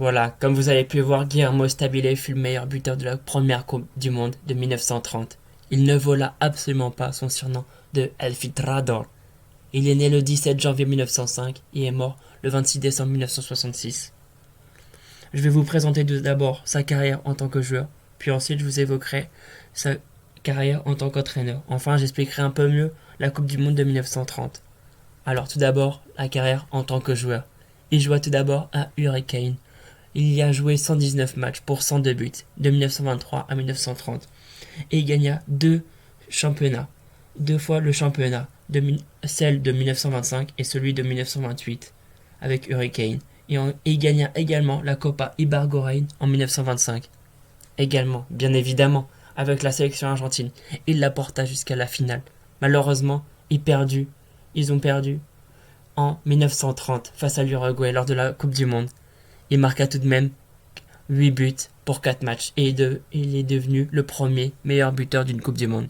Voilà, comme vous avez pu voir, Guillermo Stabile fut le meilleur buteur de la première Coupe du Monde de 1930. Il ne vola absolument pas son surnom de El Filtrador. Il est né le 17 janvier 1905 et est mort le 26 décembre 1966. Je vais vous présenter tout d'abord sa carrière en tant que joueur, puis ensuite je vous évoquerai sa carrière en tant qu'entraîneur. Enfin, j'expliquerai un peu mieux la Coupe du Monde de 1930. Alors tout d'abord, la carrière en tant que joueur. Il joua tout d'abord à Hurricane. Il y a joué 119 matchs pour 102 buts de 1923 à 1930 et il gagna deux championnats, deux fois le championnat, celle de 1925 et celui de 1928 avec Hurricane. Et il gagna également la Copa Ibargorein en 1925. Également, bien évidemment, avec la sélection argentine. Il la porta jusqu'à la finale. Malheureusement, ils ont perdu en 1930 face à l'Uruguay lors de la Coupe du Monde. Il marqua tout de même 8 buts pour 4 matchs et il est devenu le premier meilleur buteur d'une Coupe du Monde.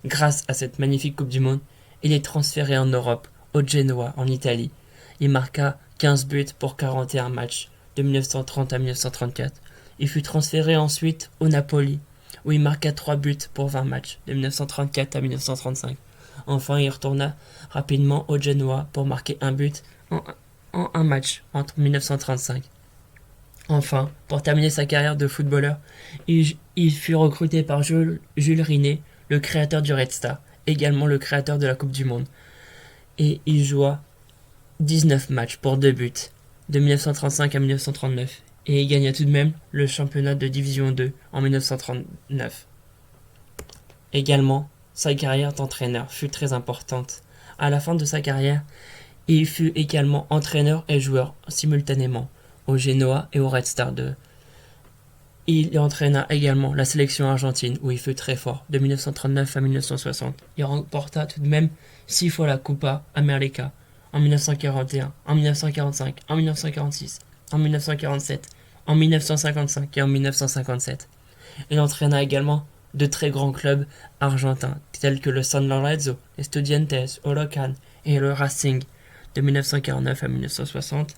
Grâce à cette magnifique Coupe du Monde, il est transféré en Europe, au Genoa, en Italie. Il marqua 15 buts pour 41 matchs de 1930 à 1934. Il fut transféré ensuite au Napoli, où il marqua 3 buts pour 20 matchs de 1934 à 1935. Enfin, il retourna rapidement au Genoa pour marquer un but en un match entre 1935. Enfin, pour terminer sa carrière de footballeur, il fut recruté par Jules Rimet, le créateur du Red Star, également le créateur de la Coupe du Monde. Et il joua 19 matchs pour 2 buts, de 1935 à 1939. Et il gagna tout de même le championnat de Division 2 en 1939. Également, sa carrière d'entraîneur fut très importante. À la fin de sa carrière, il fut également entraîneur et joueur simultanément au Genoa et au Red Star 2. Il entraîna également la sélection argentine où il fut très fort de 1939 à 1960. Il remporta tout de même 6 fois la Copa América en 1941, en 1945, en 1946, en 1947, en 1955 et en 1957. Il entraîna également de très grands clubs argentins tels que le San Lorenzo, Estudiantes, Huracán et le Racing de 1949 à 1960,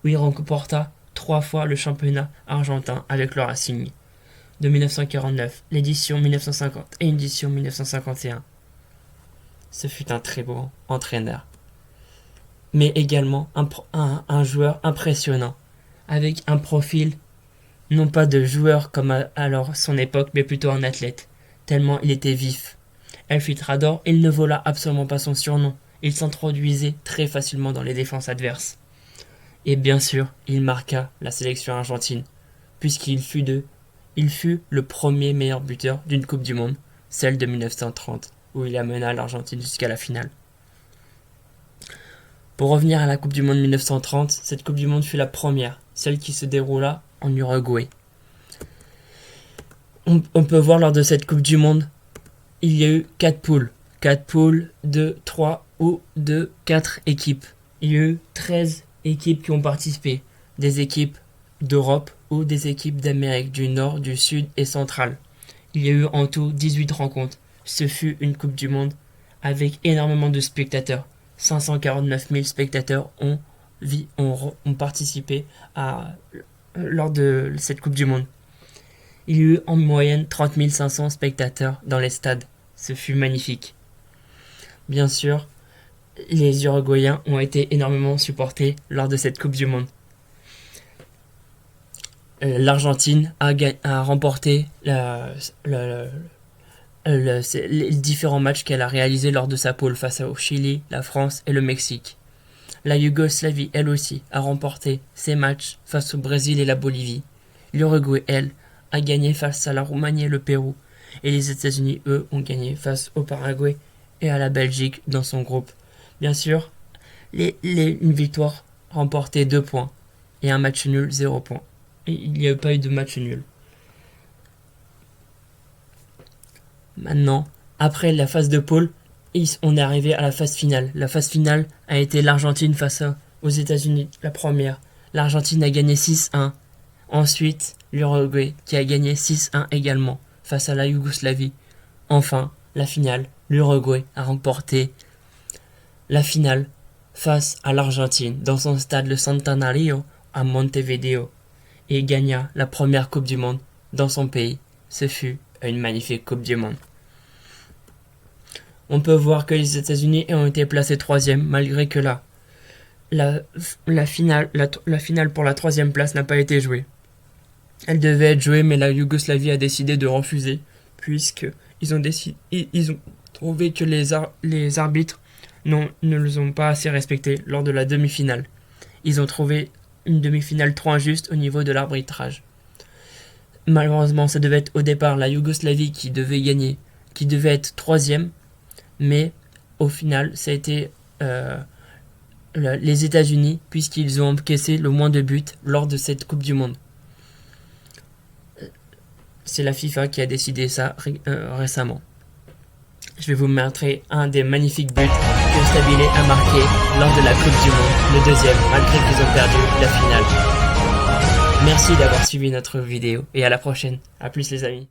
où il remporta 3 fois le championnat argentin avec le Racing de 1949, l'édition 1950 et l'édition 1951. Ce fut un très beau entraîneur, mais également un joueur impressionnant, avec un profil non pas de joueur comme à son époque, mais plutôt un athlète, tellement il était vif. El Filtrador, il ne vola absolument pas son surnom, il s'introduisait très facilement dans les défenses adverses. Et bien sûr, il marqua la sélection argentine, puisqu'il fut le premier meilleur buteur d'une Coupe du Monde, celle de 1930, où il amena l'Argentine jusqu'à la finale. Pour revenir à la Coupe du Monde 1930, cette Coupe du Monde fut la première, celle qui se déroula en Uruguay. On peut voir lors de cette Coupe du Monde, il y a eu 4 poules. 4 poules de 3 ou de 4 équipes. Il y a eu 13 équipes qui ont participé, des équipes d'Europe ou des équipes d'Amérique du Nord, du Sud et centrale. Il y a eu en tout 18 rencontres. Ce fut une Coupe du Monde avec énormément de spectateurs. 549 000 spectateurs ont participé lors de cette Coupe du Monde. Il y a eu en moyenne 30 500 spectateurs dans les stades. Ce fut magnifique. Bien sûr, les Uruguayens ont été énormément supportés lors de cette Coupe du Monde. L'Argentine a remporté les différents matchs qu'elle a réalisés lors de sa poule face au Chili, la France et le Mexique. La Yougoslavie, elle aussi, a remporté ses matchs face au Brésil et la Bolivie. L'Uruguay, elle, a gagné face à la Roumanie et le Pérou. Et les États-Unis, eux, ont gagné face au Paraguay et à la Belgique dans son groupe. Bien sûr, une victoire remportée 2 points et un match nul 0 points. Et il n'y a pas eu de match nul. Maintenant, après la phase de poule, on est arrivé à la phase finale. La phase finale a été l'Argentine face aux États-Unis, la première. L'Argentine a gagné 6-1. Ensuite, l'Uruguay qui a gagné 6-1 également face à la Yougoslavie. Enfin, la finale, l'Uruguay a remporté la finale face à l'Argentine dans son stade le Centenario à Montevideo et gagna la première Coupe du Monde dans son pays. Ce fut une magnifique Coupe du Monde. On peut voir que les États-Unis ont été placés 3e malgré que la finale pour la 3e place n'a pas été jouée. Elle devait être jouée, mais la Yougoslavie a décidé de refuser puisqu'ils ont trouvé que les arbitres ne les ont pas assez respectés lors de la demi-finale. Ils ont trouvé une demi-finale trop injuste au niveau de l'arbitrage. Malheureusement, ça devait être au départ la Yougoslavie qui devait gagner, qui devait être 3e, mais au final, ça a été les États-Unis, puisqu'ils ont encaissé le moins de buts lors de cette Coupe du Monde. C'est la FIFA qui a décidé ça récemment. Je vais vous montrer un des magnifiques buts que Stabile a marqué lors de la Coupe du Monde, le deuxième, malgré qu'ils ont perdu la finale. Merci d'avoir suivi notre vidéo et à la prochaine. A plus les amis.